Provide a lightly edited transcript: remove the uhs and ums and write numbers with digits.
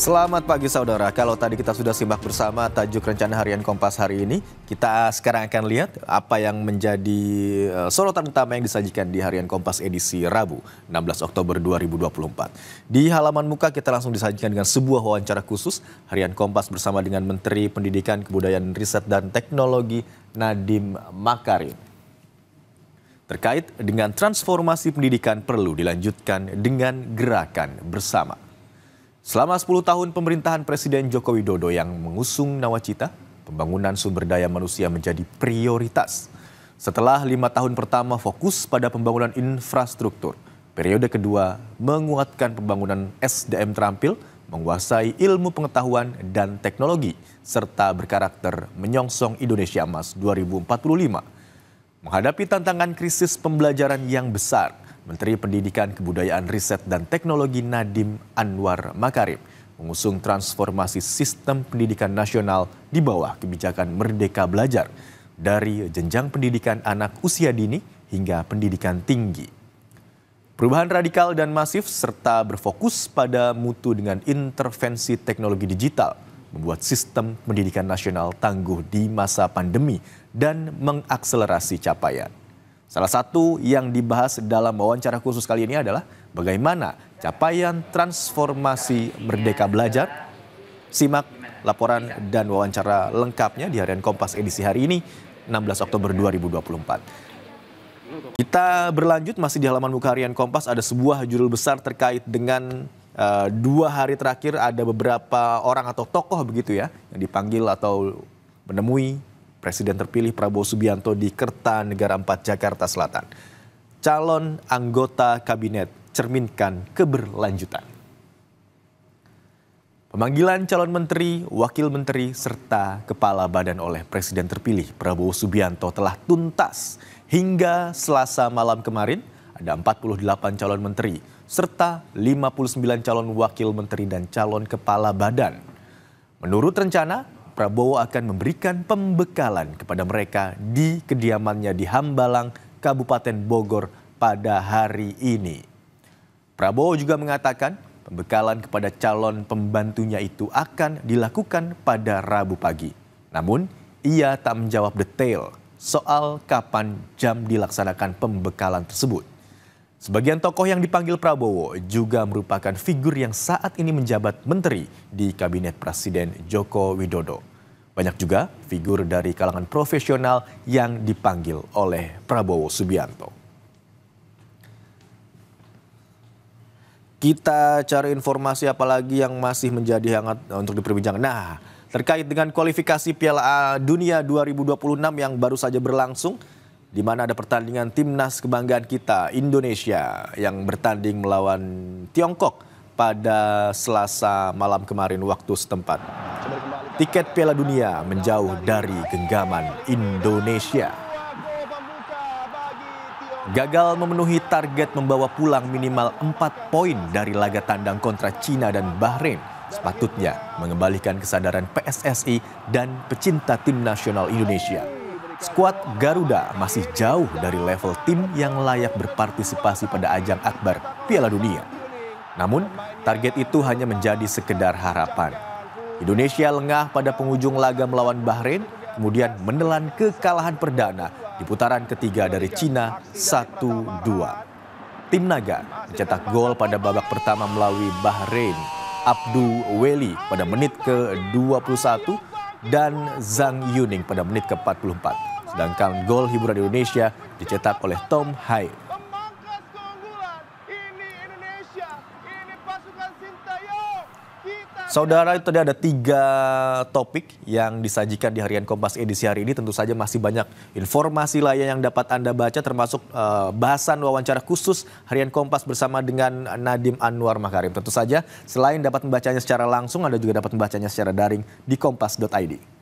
Selamat pagi saudara, kalau tadi kita sudah simak bersama tajuk rencana harian Kompas hari ini, kita sekarang akan lihat apa yang menjadi sorotan utama yang disajikan di harian Kompas edisi Rabu 16 Oktober 2024. Di halaman muka kita langsung disajikan dengan sebuah wawancara khusus harian Kompas bersama dengan Menteri Pendidikan, Kebudayaan, Riset, dan Teknologi Nadiem Makarim. Terkait dengan transformasi pendidikan perlu dilanjutkan dengan gerakan bersama. Selama 10 tahun pemerintahan Presiden Joko Widodo yang mengusung nawacita, pembangunan sumber daya manusia menjadi prioritas. Setelah 5 tahun pertama fokus pada pembangunan infrastruktur, periode kedua menguatkan pembangunan SDM terampil, menguasai ilmu pengetahuan dan teknologi, serta berkarakter menyongsong Indonesia Emas 2045. Menghadapi tantangan krisis pembelajaran yang besar, Menteri Pendidikan, Kebudayaan, Riset, dan Teknologi Nadiem Anwar Makarim mengusung transformasi sistem pendidikan nasional di bawah kebijakan Merdeka Belajar dari jenjang pendidikan anak usia dini hingga pendidikan tinggi. Perubahan radikal dan masif serta berfokus pada mutu dengan intervensi teknologi digital membuat sistem pendidikan nasional tangguh di masa pandemi dan mengakselerasi capaian. Salah satu yang dibahas dalam wawancara khusus kali ini adalah bagaimana capaian transformasi Merdeka Belajar. Simak laporan dan wawancara lengkapnya di harian Kompas edisi hari ini, 16 Oktober 2024. Kita berlanjut masih di halaman muka harian Kompas, ada sebuah judul besar terkait dengan 2 hari terakhir ada beberapa orang atau tokoh begitu ya yang dipanggil atau menemui Presiden terpilih Prabowo Subianto di Kertanegara 4 Jakarta Selatan. Calon anggota kabinet cerminkan keberlanjutan. Pemanggilan calon menteri, wakil menteri, serta kepala badan oleh Presiden terpilih Prabowo Subianto telah tuntas. Hingga Selasa malam kemarin ada 48 calon menteri, serta 59 calon wakil menteri dan calon kepala badan. Menurut rencana, Prabowo akan memberikan pembekalan kepada mereka di kediamannya di Hambalang, Kabupaten Bogor pada hari ini. Prabowo juga mengatakan pembekalan kepada calon pembantunya itu akan dilakukan pada Rabu pagi. Namun, ia tak menjawab detail soal kapan jam dilaksanakan pembekalan tersebut. Sebagian tokoh yang dipanggil Prabowo juga merupakan figur yang saat ini menjabat menteri di Kabinet Presiden Joko Widodo. Banyak juga figur dari kalangan profesional yang dipanggil oleh Prabowo Subianto. Kita cari informasi apalagi yang masih menjadi hangat untuk diperbincangkan. Nah, terkait dengan kualifikasi Piala Dunia 2026 yang baru saja berlangsung, di mana ada pertandingan timnas kebanggaan kita, Indonesia, yang bertanding melawan Tiongkok pada Selasa malam kemarin waktu setempat. Tiket Piala Dunia menjauh dari genggaman Indonesia. Gagal memenuhi target membawa pulang minimal 4 poin dari laga tandang kontra Cina dan Bahrain sepatutnya mengembalikan kesadaran PSSI dan pecinta tim nasional Indonesia. Skuad Garuda masih jauh dari level tim yang layak berpartisipasi pada ajang akbar Piala Dunia. Namun, target itu hanya menjadi sekedar harapan. Indonesia lengah pada penghujung laga melawan Bahrain, kemudian menelan kekalahan perdana di putaran ketiga dari Cina 1-2. Tim Naga mencetak gol pada babak pertama melalui Bahrain, Abdul Weli pada menit ke-21 dan Zhang Yuning pada menit ke-44. Sedangkan gol hiburan Indonesia dicetak oleh Tom Hai. Saudara, itu tadi ada 3 topik yang disajikan di harian Kompas edisi hari ini. Tentu saja masih banyak informasi lain yang dapat Anda baca, termasuk bahasan wawancara khusus harian Kompas bersama dengan Nadiem Anwar Makarim. Tentu saja selain dapat membacanya secara langsung, Anda juga dapat membacanya secara daring di kompas.id.